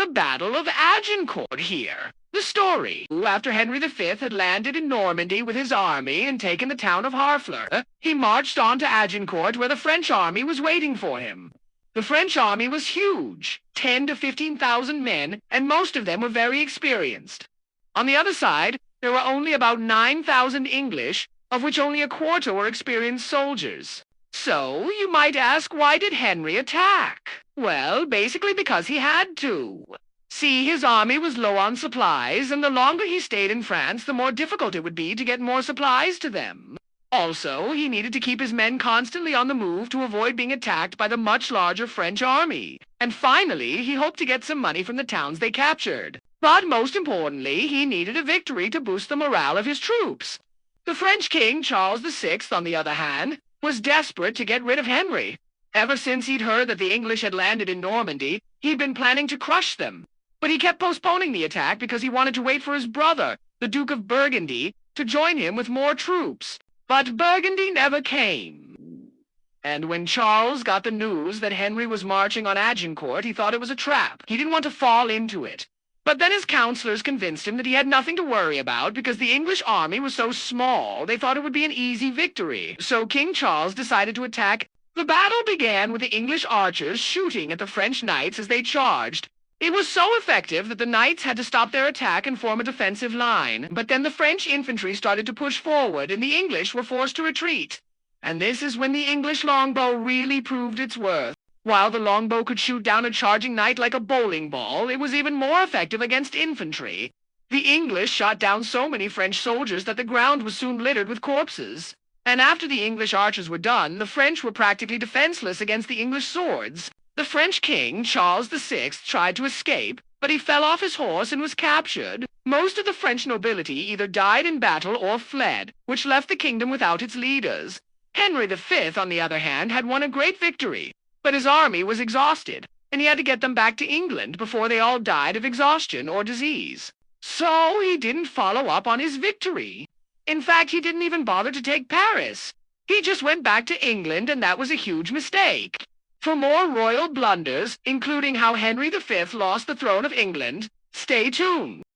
the Battle of Agincourt here. The story. After Henry V had landed in Normandy with his army and taken the town of Harfleur, he marched on to Agincourt where the French army was waiting for him. The French army was huge, 10 to 15,000 men, and most of them were very experienced. On the other side, there were only about 9,000 English, of which only a quarter were experienced soldiers. So, you might ask, why did Henry attack? Well, basically because he had to. See, his army was low on supplies, and the longer he stayed in France, the more difficult it would be to get more supplies to them. Also, he needed to keep his men constantly on the move to avoid being attacked by the much larger French army. And finally, he hoped to get some money from the towns they captured. But most importantly, he needed a victory to boost the morale of his troops. The French king, Charles VI, on the other hand, was desperate to get rid of Henry. Ever since he'd heard that the English had landed in Normandy, he'd been planning to crush them. But he kept postponing the attack because he wanted to wait for his brother, the Duke of Burgundy, to join him with more troops. But Burgundy never came. And when Charles got the news that Henry was marching on Agincourt, he thought it was a trap. He didn't want to fall into it. But then his counselors convinced him that he had nothing to worry about because the English army was so small, they thought it would be an easy victory. So King Charles decided to attack. The battle began with the English archers shooting at the French knights as they charged. It was so effective that the knights had to stop their attack and form a defensive line. But then the French infantry started to push forward, and the English were forced to retreat. And this is when the English longbow really proved its worth. While the longbow could shoot down a charging knight like a bowling ball, it was even more effective against infantry. The English shot down so many French soldiers that the ground was soon littered with corpses. And after the English archers were done, the French were practically defenseless against the English swords. The French king, Charles VI, tried to escape, but he fell off his horse and was captured. Most of the French nobility either died in battle or fled, which left the kingdom without its leaders. Henry V, on the other hand, had won a great victory, but his army was exhausted, and he had to get them back to England before they all died of exhaustion or disease. So he didn't follow up on his victory. In fact, he didn't even bother to take Paris. He just went back to England, and that was a huge mistake. For more royal blunders, including how Henry V lost the throne of England, stay tuned.